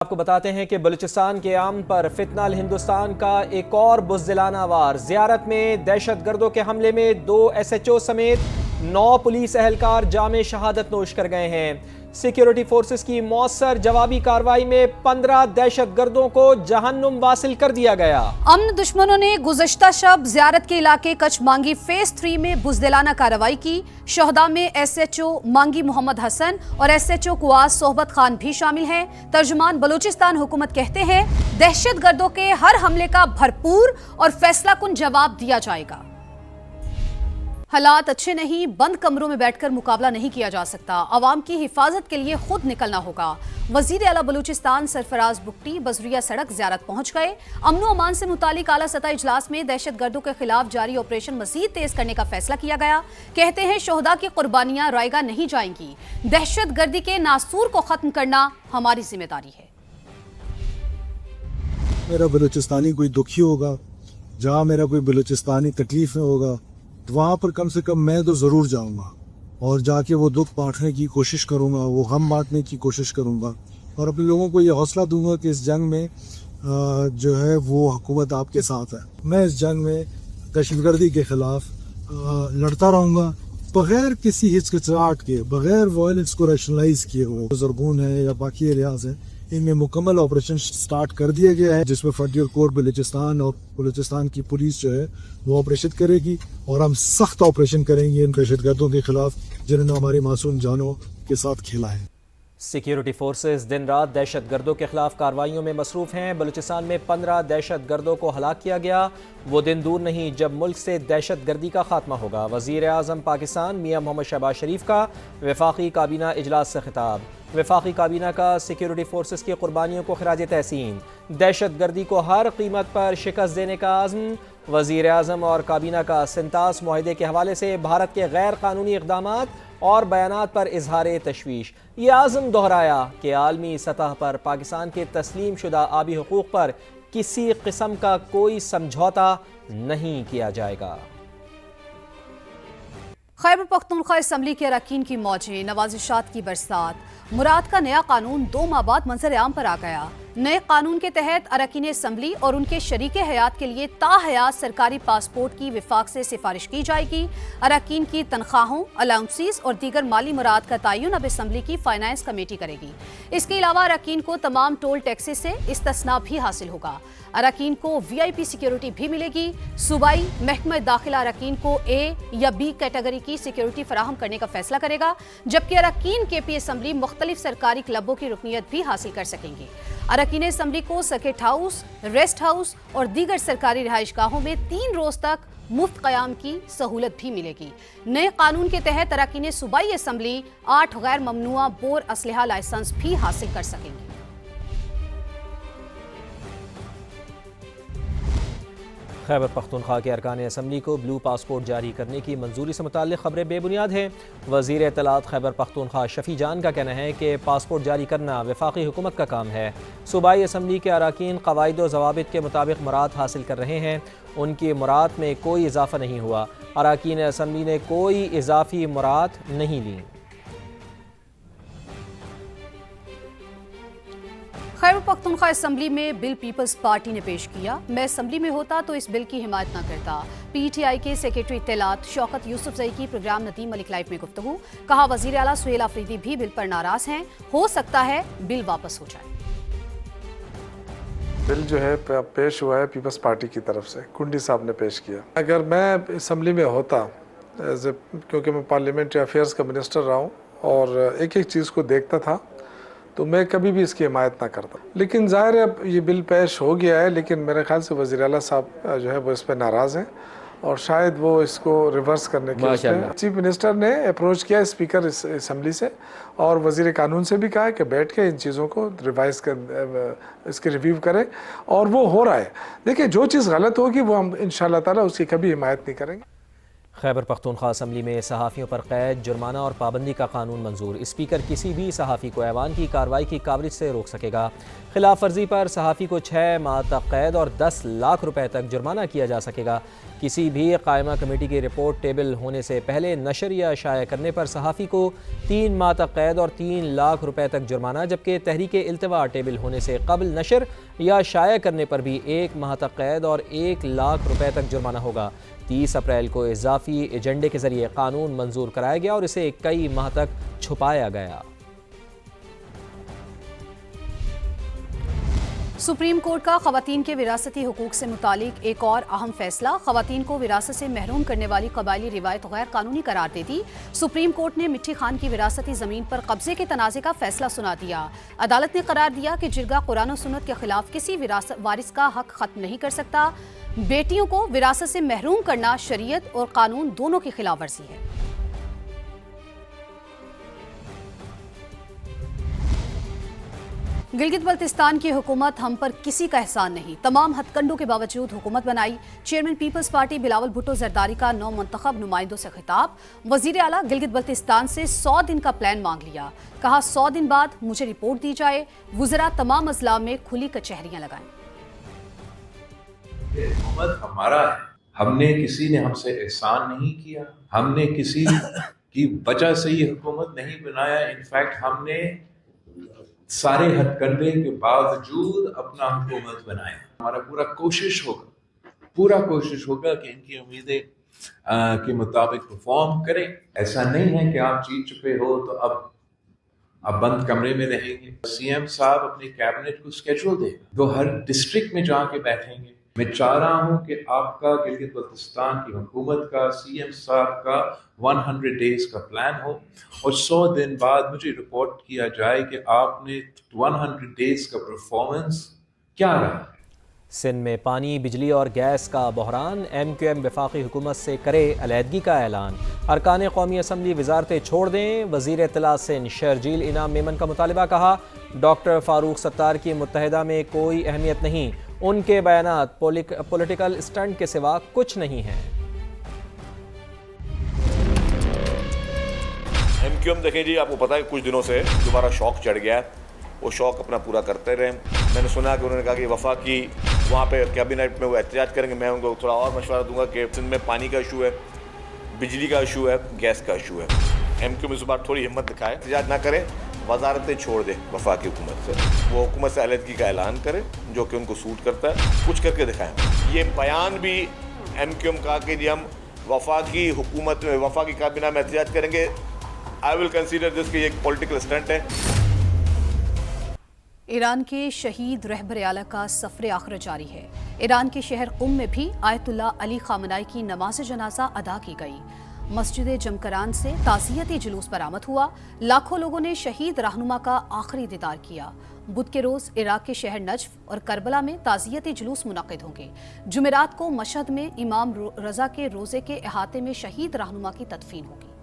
آپ کو بتاتے ہیں کہ بلوچستان کے عام پر فتنہ الہندوستان کا ایک اور بزدلانہ وار۔ زیارت میں دہشت گردوں کے حملے میں 2 SHO سمیت 9 پولیس اہلکار جام شہادت نوش کر گئے ہیں۔ سیکیورٹی فورسز کی مؤثر جوابی کارروائی میں 15 دہشت گردوں کو جہنم واصل کر دیا گیا۔ امن دشمنوں نے گزشتہ شب زیارت کے علاقے کچ مانگی فیز 3 میں بزدلانہ کارروائی کی۔ شہداء میں SHO مانگی محمد حسن اور SHO قواس صحبت خان بھی شامل ہیں۔ ترجمان بلوچستان حکومت کہتے ہیں دہشت گردوں کے ہر حملے کا بھرپور اور فیصلہ کن جواب دیا جائے گا۔ حالات اچھے نہیں، بند کمروں میں بیٹھ کر مقابلہ نہیں کیا جا سکتا، عوام کی حفاظت کے لیے خود نکلنا ہوگا۔ وزیر اعلیٰ بلوچستان سرفراز بگٹی بزریہ سڑک زیارت پہنچ گئے۔ امن و امان سے متعلق اعلیٰ سطح اجلاس میں دہشت گردوں کے خلاف جاری آپریشن مزید تیز کرنے کا فیصلہ کیا گیا۔ کہتے ہیں شہداء کی قربانیاں رائے گاہ نہیں جائیں گی، دہشت گردی کے ناسور کو ختم کرنا ہماری ذمہ داری ہے۔ میرا بلوچستانی کوئی دکھی ہوگا، جہاں میرا کوئی بلوچستانی تکلیف میں ہوگا تو وہاں پر کم سے کم میں تو ضرور جاؤں گا اور جا کے وہ دکھ بانٹنے کی کوشش کروں گا، وہ غم بانٹنے کی کوشش کروں گا اور اپنے لوگوں کو یہ حوصلہ دوں گا کہ اس جنگ میں جو ہے وہ حکومت آپ کے ساتھ ہے۔ میں اس جنگ میں دہشت گردی کے خلاف لڑتا رہوں گا بغیر کسی ہچکچاہٹ کے، بغیر وائلنس کو ریشنلائز کیے ہوئے۔ زرغون ہے یا باقی ایریاز ہیں، ان میں مکمل آپریشن سٹارٹ کر دیا گیا ہے، جس میں فرنٹیئر کور بلوچستان اور بلوچستان کی پولیس جو ہے وہ آپریشن کرے گی اور ہم سخت آپریشن کریں گے ان دہشت گردوں کے خلاف جنہوں نے ہماری معصوم جانوں کے ساتھ کھیلا ہے۔ سیکیورٹی فورسز دن رات دہشت گردوں کے خلاف کارروائیوں میں مصروف ہیں۔ بلوچستان میں 15 دہشت گردوں کو ہلاک کیا گیا۔ وہ دن دور نہیں جب ملک سے دہشت گردی کا خاتمہ ہوگا۔ وزیر اعظم پاکستان میاں محمد شہباز شریف کا وفاقی کابینہ اجلاس سے خطاب۔ وفاقی کابینہ کا سیکیورٹی فورسز کی قربانیوں کو خراج تحسین، دہشت گردی کو ہر قیمت پر شکست دینے کا عزم۔ وزیر اعظم اور کابینہ کا سنتاس معاہدے کے حوالے سے بھارت کے غیر قانونی اقدامات اور بیانات پر اظہار تشویش۔ یہ عزم دہرایا کہ عالمی سطح پر پاکستان کے تسلیم شدہ آبی حقوق پر کسی قسم کا کوئی سمجھوتا نہیں کیا جائے گا۔ خیبر پختونخوا اسمبلی کے اراکین کی موجیں، نوازشات کی برسات۔ مراد کا نیا قانون 2 ماہ بعد منظر عام پر آ گیا۔ نئے قانون کے تحت اراکین اسمبلی اور ان کے شریک حیات کے لیے تاحیات سرکاری پاسپورٹ کی وفاق سے سفارش کی جائے گی۔ اراکین کی تنخواہوں، الاؤنسز اور دیگر مالی مراد کا تعین اب اسمبلی کی فائنانس کمیٹی کرے گی۔ اس کے علاوہ اراکین کو تمام ٹول ٹیکسز سے استثناء بھی حاصل ہوگا۔ اراکین کو VIP سیکیورٹی بھی ملے گی۔ صوبائی محکمہ داخلہ اراکین کو A یا B کیٹیگری کی سیکیورٹی فراہم کرنے کا فیصلہ کرے گا، جبکہ اراکین KP اسمبلی مختلف سرکاری کلبوں کی رکنیت بھی حاصل کر سکیں گے۔ اراکین اسمبلی کو سرکٹ ہاؤس، ریسٹ ہاؤس اور دیگر سرکاری رہائش گاہوں میں 3 روز تک مفت قیام کی سہولت بھی ملے گی۔ نئے قانون کے تحت اراکین صوبائی اسمبلی 8 غیر ممنوعہ بور اسلحہ لائسنس بھی حاصل کر سکیں گے۔ خیبر پختونخوا کے ارکان اسمبلی کو بلو پاسپورٹ جاری کرنے کی منظوری سے متعلق خبریں بے بنیاد ہیں۔ وزیر اطلاعات خیبر پختونخوا شفیع جان کا کہنا ہے کہ پاسپورٹ جاری کرنا وفاقی حکومت کا کام ہے۔ صوبائی اسمبلی کے اراکین قواعد و ضوابط کے مطابق مراد حاصل کر رہے ہیں، ان کی مراد میں کوئی اضافہ نہیں ہوا۔ اراکین اسمبلی نے کوئی اضافی مراد نہیں لی۔ خیبر پختونخوا اسمبلی میں بل پیپلز پارٹی نے پیش کیا۔ میں اسمبلی میں ہوتا تو اس بل کی حمایت نہ کرتا۔ PTI کے سیکریٹری اطلاعات شوکت یوسف زئی کی پروگرام ندیم ملک لائیو میں گفتگو۔ کہا وزیر اعلیٰ سہیل آفریدی بھی بل پر ناراض ہیں، ہو سکتا ہے بل واپس ہو جائے۔ بل جو ہے پیش ہوا ہے پیپلز پارٹی کی طرف سے، کنڈی صاحب نے پیش کیا۔ اگر میں اسمبلی میں ہوتا، کیونکہ میں پارلیمنٹری افیئرز کا منسٹر رہا ہوں اور ایک ایک چیز کو دیکھتا تھا، تو میں کبھی بھی اس کی حمایت نہ کرتا۔ لیکن ظاہر ہے اب یہ بل پیش ہو گیا ہے، لیکن میرے خیال سے وزیر اعلیٰ صاحب جو ہے وہ اس پہ ناراض ہیں اور شاید وہ اس کو ریورس کرنے کے لیے چیف منسٹر نے اپروچ کیا اسپیکر اسمبلی سے اور وزیر قانون سے بھی کہا کہ بیٹھ کے ان چیزوں کو ریوائز کر، اس کے ریویو کریں، اور وہ ہو رہا ہے۔ دیکھیں جو چیز غلط ہوگی وہ ہم انشاءاللہ تعالیٰ اس کی کبھی حمایت نہیں کریں گے۔ خیبر پختونخوا اسمبلی میں صحافیوں پر قید، جرمانہ اور پابندی کا قانون منظور۔ اسپیکر کسی بھی صحافی کو ایوان کی کارروائی کی کاورج سے روک سکے گا۔ خلاف ورزی پر صحافی کو 6 ماہ تک قید اور 10 لاکھ روپے تک جرمانہ کیا جا سکے گا۔ کسی بھی قائمہ کمیٹی کی رپورٹ ٹیبل ہونے سے پہلے نشر یا شائع کرنے پر صحافی کو 3 ماہ تک قید اور 3 لاکھ روپے تک جرمانہ، جبکہ تحریک التوا ٹیبل ہونے سے قبل نشر یا شائع کرنے پر بھی 1 ماہ تک قید اور 1 لاکھ روپے تک جرمانہ ہوگا۔ 30 اپریل کو اضافی ایجنڈے کے ذریعے قانون منظور کرایا گیا اور اسے کئی ماہ تک چھپایا گیا۔ سپریم کورٹ کا خواتین کے وراثتی حقوق سے متعلق ایک اور اہم فیصلہ، خواتین کو وراثت سے محروم کرنے والی قبائلی روایت غیر قانونی قرار دے دی۔ سپریم کورٹ نے مٹھی خان کی وراثتی زمین پر قبضے کے تنازع کا فیصلہ سنا دیا۔ عدالت نے قرار دیا کہ جرگہ قرآن و سنت کے خلاف کسی وارث کا حق ختم نہیں کر سکتا۔ بیٹیوں کو وراثت سے محروم کرنا شریعت اور قانون دونوں کی خلاف ورزی ہے۔ گلگت بلتستان کی حکومت ہم پر کسی کا احسان نہیں، تمام ہتھ کنڈوں کے باوجود حکومت بنائی۔ چیئرمین پیپلز پارٹی بلاول بھٹو زرداری کا نو منتخب نمائندوں سے خطاب، وزیر اعلیٰ گلگت بلتستان سے 100 دن کا پلان مانگ لیا، کہا 100 دن بعد مجھے رپورٹ دی جائے، وزراء تمام اضلاع میں کھلی کچہریاں لگائیں۔ حکومت ہمارا ہے، ہم نے کسی نے ہم سے احسان نہیں کیا، ہم نے کسی کی وجہ سے یہ حکومت نہیں بنایا، انفیکٹ ہم نے سارے ہتھ کنڈے کے باوجود اپنا حکومت بنایا۔ ہمارا پورا کوشش ہوگا کہ ان کی امیدیں کے مطابق پرفارم کریں۔ ایسا نہیں ہے کہ آپ جیت چکے ہو تو اب بند کمرے میں رہیں گے۔ سی ایم صاحب اپنے کیبنٹ کو اسکیڈول دیں، وہ ہر ڈسٹرکٹ میں جا کے بیٹھیں گے۔ میں چاہ رہا ہوں کہ آپ کا گلگت بلتستان کی حکومت کا، سی ایم صاحب کا 100 ڈیز کا پلان ہو اور 100 دن بعد مجھے رپورٹ کیا جائے کہ آپ نے 100 ڈیز کا پرفارمنس کیا رہا۔ سندھ میں پانی، بجلی اور گیس کا بحران، ایم کیو ایم وفاقی حکومت سے کرے علیحدگی کا اعلان، ارکان قومی اسمبلی وزارتیں چھوڑ دیں۔ وزیر اطلاع سندھ شرجیل انعام میمن کا مطالبہ، کہا ڈاکٹر فاروق ستار کی متحدہ میں کوئی اہمیت نہیں، ان کے بیانات پولیٹیکل اسٹنٹ کے سوا کچھ نہیں ہیں۔ ایم کیو ایم دیکھیں جی، آپ کو پتا ہے کچھ دنوں سے دوبارہ شوق چڑھ گیا ہے، وہ شوق اپنا پورا کرتے رہے۔ میں نے سنا کہ انہوں نے کہا کہ وفاقی وہاں پہ کیبنٹ میں وہ احتجاج کریں گے۔ میں ان کو تھوڑا اور مشورہ دوں گا کہ سندھ میں پانی کا ایشو ہے، بجلی کا ایشو ہے، گیس کا ایشو ہے۔ ایم کیو ایم اس بار تھوڑی ہمت دکھائے، احتجاج نہ کرے، وزارتیں چھوڑ دے وفاقی حکومت سے، وہ حکومت سے علیحدگی کا اعلان کرے جو کہ ان کو سوٹ کرتا ہے، کچھ کر کے دکھائیں۔ یہ بیان بھی ایم کیو ایم کا کہ جی ہم وفاقی حکومت میں، وفاقی کابینہ میں احتجاج کریں گے، آئی ول کنسیڈر دس کہ یہ ایک پولیٹیکل اسٹنٹ ہے۔ ایران کے شہید رہبر اعلیٰ کا سفر آخرت جاری ہے۔ ایران کے شہر قم میں بھی آیت اللہ علی خامنائی کی نماز جنازہ ادا کی گئی۔ مسجد جمکران سے تعزیتی جلوس برآمد ہوا، لاکھوں لوگوں نے شہید رہنما کا آخری دیدار کیا۔ بدھ کے روز عراق کے شہر نجف اور کربلا میں تعزیتی جلوس منعقد ہوں گے۔ جمعرات کو مشہد میں امام رضا کے روزے کے احاطے میں شہید رہنما کی تدفین ہوگی۔